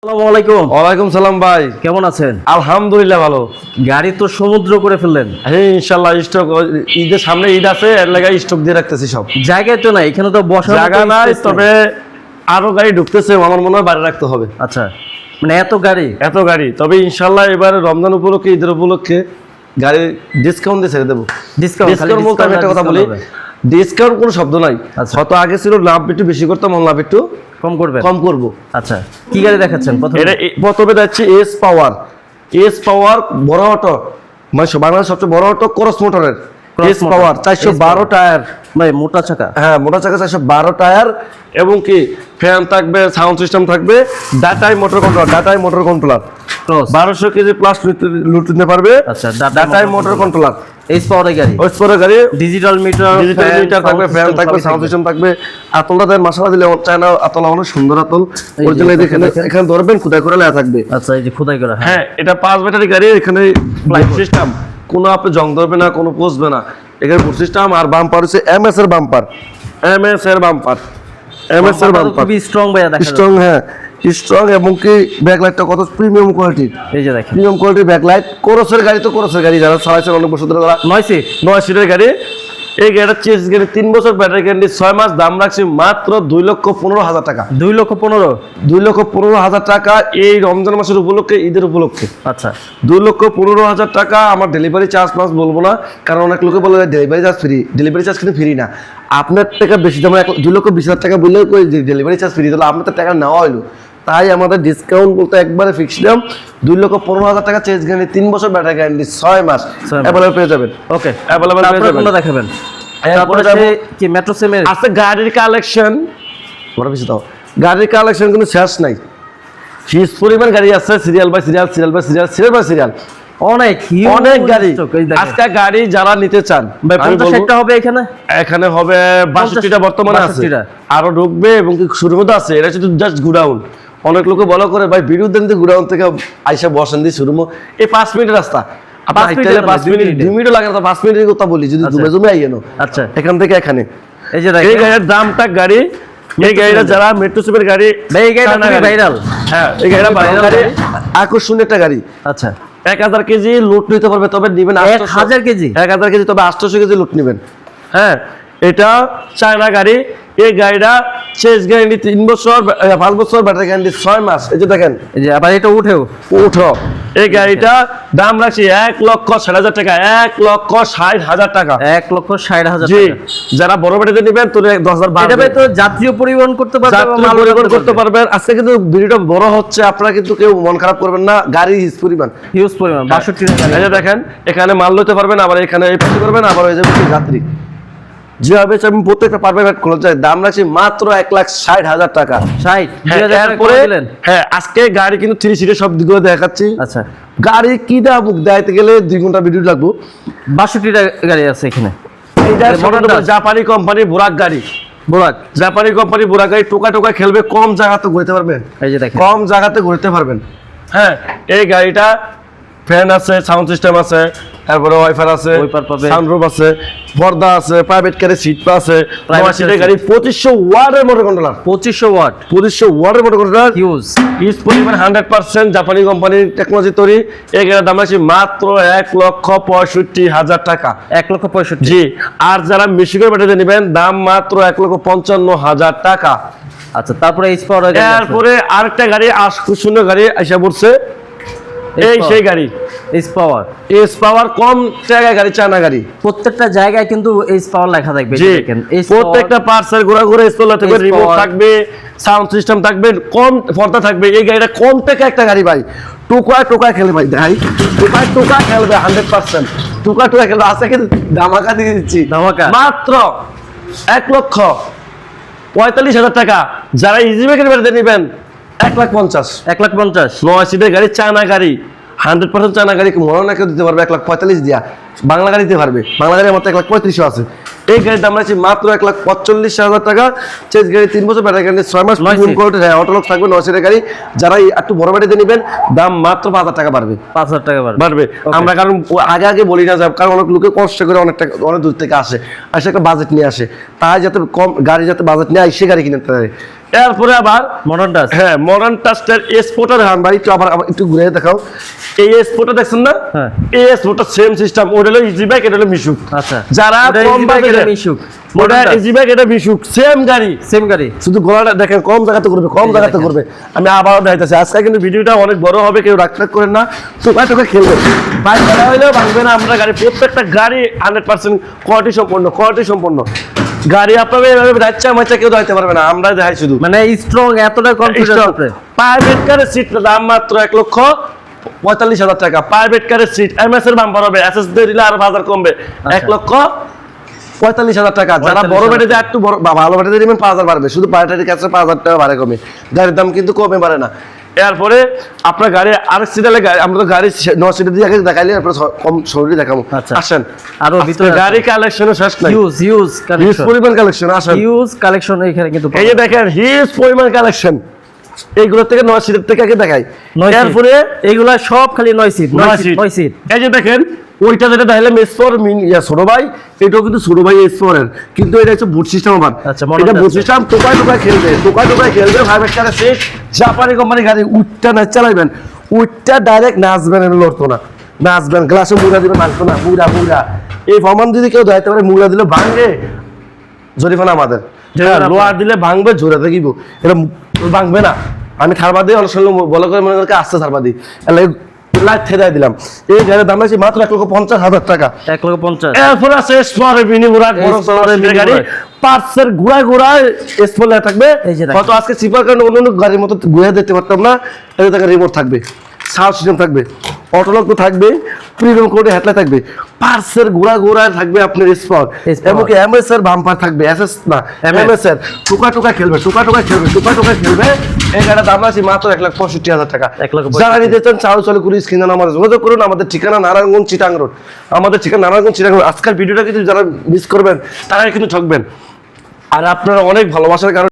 আসসালামু আলাইকুম। ওয়ালাইকুম সালাম ভাই, কেমন আছেন? আলহামদুলিল্লাহ ভালো। গাড়ি তো সমুদ্র করে ফেললেন। হ্যাঁ ইনশাআল্লাহ স্টক, ঈদের সামনে ঈদ আছে এর লাগা স্টক দিয়ে রাখতেছি সব। জায়গায় তো নাই, এখানে তো বসার জায়গা নাই, তবে আরো গাড়ি ঢুকতেছে, আমার মনে হয় বাড়ি রাখতে হবে। আচ্ছা, মানে এত গাড়ি, তবে ইনশাআল্লাহ এবারে রমজান উপলক্ষে ঈদের উপলক্ষে গাড়ি ডিসকাউন্ট দিয়ে ছেড়ে দেবো। ডিসকাউন্ট বলতে আমি একটা কথা বলি, ডিসকাউন্ট কোনো শব্দ নাই। হয়তো আগে ছিল লাভ একটু বেশি করতাম, লাভ একটু কম করবো। আচ্ছা, কি গাড়ি দেখাচ্ছেন? প্রথমে যাচ্ছে এস পাওয়ার বড় অটো, মানে বাংলাদেশের সবচেয়ে বড় অটো ক্রস মোটরের এস পাওয়ার 412 টায়ার, ভাই মোটা চাকা। হ্যাঁ মোটা চাকা, 412 টায়ার, এবং কি ফ্যান থাকবে, সাউন্ড সিস্টেম থাকবে, ডাটাই মোটর কন্ট্রোলার 1200 কেজি প্লাস লুট নিতে পারবে। আচ্ছা, ডাটাই মোটর কন্ট্রোলার এস পাওয়ারের গাড়ি, ডিজিটাল মিটার থাকবে, ফ্যান থাকবে, সাউন্ড সিস্টেম থাকবে। আতলটা দেন মাশাআল্লাহ, দিলে চায়না আতল, অনেক সুন্দর আতল। অরিজিনাল এখানে ধরবেন, খোদাই করে লেখা থাকবে। আচ্ছা, এই যে খোদাই করা। হ্যাঁ, এটা 5 ব্যাটারি গাড়ি, এখানে লাইট সিস্টেম, কোনো আপনি জং ধরবে না, কোনো পচবে না। এখানে ফুড সিস্টেম, আর বাম্পার হচ্ছে এমএস এর বাম্পার। খুবই স্ট্রং ভাইয়া, দেখা যাচ্ছে স্ট্রং। হ্যাঁ স্ট্রং, এবং কি ব্যাকলাইটটা কত প্রিমিয়াম কোয়ালিটির। এই যে দেখেন, প্রিমিয়াম কোয়ালিটির ব্যাকলাইট। কোরসের গাড়ি, তো কোরসের গাড়ি যারা চালাইছেন অনেক বছর ধরে, 9 সিটের গাড়ি। এই গাড়িটা চেস গাড়ি, 3 বছর ব্যাটারি গ্যারান্টি, 6 মাস। দাম রাখছি মাত্র 2,15,000 টাকা। 2,15,000 টাকা এই রমজান মাসের উপলক্ষে, ঈদের উপলক্ষে। আচ্ছা, 2,15,000 টাকা। আমার ডেলিভারি চার্জ প্লাস বলবো না, কারণ অনেক লোকে বলে delivery charge free. Delivery charge কিন্তু ফ্রি না, আপনার টাকা বেশি দাম। 2,20,000 টাকা বললেও ডেলিভারি চার্জ ফ্রি, তাহলে আপনার টাকা নেওয়া হইলো। তাই আমাদের ডিসকাউন্ট বলতে একবারে ফিক্স দাম 2,15,000 টাকা, চেঞ্জ গ্যারান্টি, 3 বছর ব্যাটারি গ্যারান্টি, 6 মাস অ্যাভেলেবল পেয়ে যাবেন। ওকে, অ্যাভেলেবল পেয়ে যাবেন। কোনটা দেখাবেন? তারপরে কি মেট্রো সেমের আছে গাড়ির কালেকশন, বড় বেশি দাও। গাড়ির কালেকশন কিন্তু শেষ নাই, হিউজ পরিমাণ গাড়ি আছে, সিরিয়াল বাই সিরিয়াল, অনেক গাড়ি। আজকে গাড়ি যারা নিতে চান, হবে এখানে হবে 62টা বর্তমানে আছে, আরো ঢুকবে, এবং শুরুর মধ্যে আছে। এটা শুধু জাস্ট গুডাউন। অনেক লোকে বলা করে ভাই ভিডিও দেন, গুডাউন থেকে আইসা বসেন দিয়ে শুরু। এই 5 মিনিটের রাস্তা, 5 মিনিট 2 মিনিট লাগে না, 5 মিনিটের কথা বলি। যদি জমে আইয়েন, আচ্ছা এখান থেকে এখানে। এই যে এই গাড়ির দামটা, গাড়ি এই গাড়িটা যারা মেট্রো সুপার গাড়ি, এই গাড়িটা ভাইরাল। হ্যাঁ, এই গাড়িটা ভাইরাল গাড়ি, আকর্ষণীয় একটা গাড়ি। আচ্ছা, 1000 কেজি লুট নিতে পারবে, তবে নিবেন 1000 কেজি, তবে 800 কেজি লুট নিবেন। হ্যাঁ, এটা চায়না গাড়ি। এই গাড়িটা চেস গ্যারান্টি 3 বছর, 5 বছর ব্যাটারি গ্যারান্টি, 6 মাস। এই যে দেখেন, এই যে আবার এটা উঠো। এই গাড়িটা দাম রাখছি 1,60,000 টাকা, 1,60,000 টাকা, 1,60,000 জি। টাকা। যারা বড় ব্যাটারিতে নেবেন তো 10,000 এটা ভাই তো জাতীয় পরিবহন করতে পারবেন, আজকে কিন্তু ভিডিওটা বড় হচ্ছে, আপনারা কিন্তু কেউ মন খারাপ করবেন না। গাড়ি হিউজ পরিমাণ 62 টাকা। এই যে দেখেন, এখানে মাল লইতে পারবেন, আবার এখানে এই পাশে করবেন, আবার ওই যে যাত্রী যেভাবে আমি প্রত্যেকটা পারবেন খোলা যায়। দাম রাখছি মাত্র 1,60,000 টাকা। 60। হ্যাঁ, আজকে গাড়ি কিন্তু 3 সিটের সব দিকগুলো দেখাচ্ছি। আচ্ছা, গাড়ি কি দাম দেখাইতে গেলে 2 ঘন্টা ভিডিও লাগবে। 62 টাকা গাড়ি আছে এখানে। জাপানি কোম্পানি বোরাক গাড়ি, জাপানি কোম্পানি বোরাক গাড়ি। টোকা খেলবে, কম জায়গাতে ঘুরতে পারবেন, কম জায়গাতে ঘুরতে পারবেন। হ্যাঁ, এই গাড়িটা ফ্যান আছে, সাউন্ড সিস্টেম আছে, তারপরে ওয়াইফাই আছে, সানরুফ আছে, পর্দা আছে, প্রাইভেট কারে সিট আছে, প্রাইভেট সিটের গাড়ি। 2500 ওয়াটের মোটর কন্ট্রোলার, 2500 ওয়াটের মোটর কন্ট্রোলার, হিউজ পরিমাণ, 100% জাপানি কোম্পানির টেকনোলজি তৈরি। এই গাড়ির দাম আছে মাত্র 1,65,000 টাকা। 1,65,000, জি। আর যারা মিশিগের ব্যাটারি নেবেন, দাম মাত্র 1,55,000 টাকা। আচ্ছা, তারপরে তারপরে আরেকটা গাড়ি, আকর্ষণীয় গাড়ি আইসা পড়ছে। এই সেই গাড়ি এস পাওয়ার, কম টাকায় গাড়ি, চায়না গাড়ি। প্রত্যেকটা জায়গায় কিন্তু এস পাওয়ার লেখা থাকবে। দেখেন, প্রত্যেকটা পার্টসের ঘোরা ইনস্টল থাকবে, রিমোট থাকবে, সাউন্ড সিস্টেম থাকবে, কম পর্দা থাকবে। এই গাড়িটা কম টাকা একটা গাড়ি ভাই, টোকা খেলে ভাই, টোকা খেলবে 100%, টোকা খেলবে। আছে কিন্তু ধামাকা দিয়ে দিচ্ছি, মাত্র 1,45,000 টাকা। যারা ইজি বাইকের বাড়িতে নেবেন 1,50,000, 9 সিটের গাড়ি, চায়না গাড়ি, 100% চায়না গাড়ি। মনে না কেউ দিতে পারবে 1,45,000 দিয়া, বাংলা গাড়ি দিতে পারবে। বাংলা গাড়ির মতো 1,35,000 আছে। এই গাড়ির দাম রাখছি মাত্র 1,45,000 টাকা। চেঞ্জ গাড়ি, 3 বছর ব্যাটারি গ্যারান্টি, 6 মাস অটোলক থাকবে, 9 সিটের গাড়ি। যারা একটু বড় ব্যাটারিতে নেবেন, দাম মাত্র 5,000 টাকা বাড়বে, 5,000 টাকা বাড়বে। আমরা কারণ আগে বলি না যাব, কারণ অনেক লোকে কষ্ট করে অনেক দূর থেকে আসে একটা বাজেট নিয়ে আসে, তাই যাতে কম গাড়ি, যাতে বাজেট নিয়ে আসে গাড়ি কিনতে পারে। এরপরে আবার মডার্ন টাচ। হ্যাঁ মডার্ন টাচের স্পোর্টার দেখান ভাই, একটু আবার একটু ঘুরে দেখাও। এই স্পোর্টার দেখছেন না? হ্যাঁ। এই স্পোর্টার সেম সিস্টেম, ওটা হলো ইজি বাইক, এটা হলো মিশুক। আচ্ছা, যারা ওটা কম easy bike, বাজেটে এটা মিশুক, ওটা ইজি বাইক, এটা মিশুক, সেম গাড়ি সেম গাড়ি। শুধু গলাটা দেখেন কম জায়গাতে করবে, কম এই যে জায়গাতে দেখেন। করবে। আমি আবারও দেখাইতেছি, আজকে কিন্তু ভিডিওটা অনেক বড় হবে, কেউ রাগ করেন না, টোকা টোকা খেলবে, বাইক ভাড়া হইলেও ভাঙবে না আমরা গাড়ি, প্রত্যেকটা গাড়ি 100% কোয়ালিটি সম্পন্ন গাড়ি। আপনাদের এভাবে রাচ্চা মাচ্চা কেউ দাইতে পারবে না, আমরা দেখাই শুধু মানে স্ট্রং, এতটা কনফিডেন্স আছে। প্রাইভেট কারের সিটের দাম মাত্র 1,45,000 টাকা। প্রাইভেট কারের সিট এমএস এর বাম্পার হবে, এসএস দিয়ে দিলে আরো 1000 কমবে, 1,45,000 টাকা। যারা বড় ব্যাটারি একটু বড় ভালো ব্যাটারি দিবেন 5,000 বাড়বে, শুধু ব্যাটারি কাছে 5,000 টাকা বাড়ে কমে, গাড়ির দাম কিন্তু কমে বাড়ে না। এরপরে আপনার গাড়ি আরেক সিটালে গাড়ি, আমরা তো গাড়ি 9 সিটের দিয়ে আগে দেখাইলে এরপর কম শরীরে দেখাবো। আচ্ছা। আসেন আরো ভিতরে গাড়ি কালেকশনে শেষ নাই, হিউজ হিউজ কালেকশন, পরিমাণ কালেকশন। আসেন হিউজ কালেকশন এখানে কিন্তু এই যে দেখেন হিউজ পরিমাণ কালেকশন, এইগুলো থেকে 9 সিটের থেকে আগে দেখাই। এরপরে এইগুলা সব খালি 9 সিট। এই যে দেখেন ওইটা যেটা দেখাইলাম S4 ছোট ভাই, এটাও কিন্তু ছোট ভাই S4 এর, কিন্তু এটা হচ্ছে বুট সিস্টেম আবার। আচ্ছা, এটা বুট সিস্টেম, টোকায় খেলবে, প্রাইভেট কারে সিট, জাপানি কোম্পানি গাড়ি, উঠটা না চালাইবেন, উঠটা ডাইরেক্ট নাচবেন, লড়তো না, নাচবেন, গ্লাসে মুড়া দিবেন, নাচতো না, মুড়া। এই ফমান যদি কেউ দাইতে পারে, মুড়া দিলে ভাঙবে, জরিমানা আমাদের। লোহার দিলে ভাঙবে, ঝোরা থাকিব, এটা ভাঙবে না। আমি থারবা দিই, অনেক সময় বলে করে মনে করে আসতে থারবা দিই, লাইট থেদাই দিলাম। এই গাড়ির দাম আছে মাত্র 1,50,000 টাকা। 1,50,000। এরপর আছে স্পরে মিনি বুরাক, গাড়ি পার্টসের ঘুরায় স্পলে থাকবে। হয়তো আজকে সিপার কারণে অন্য গাড়ির মতো ঘুরে দেখতে পারতাম না, এটা থেকে রিমোট থাকবে, সাউন্ড সিস্টেম থাকবে, অটোলক তো থাকবে, প্রিমিয়াম কোডে হেডলাইট থাকবে, পার্টসের ঘোড়ায় থাকবে আপনার স্পট, এবং কি এমএস এর বাম্পার থাকবে, এসএস না এমএস এর, টোকা খেলবে। এই গাড়ির দাম আছে মাত্র 1,65,000 টাকা। যারা নিতে চান চালু করে স্ক্রিনে আমাদের যোগাযোগ করুন। আমাদের ঠিকানা নারায়ণগঞ্জ চিটাং রোড, আজকের ভিডিওটা কিন্তু যারা মিস করবেন তারা কিন্তু ঠকবেন। আর আপনারা অনেক ভালোবাসার কারণে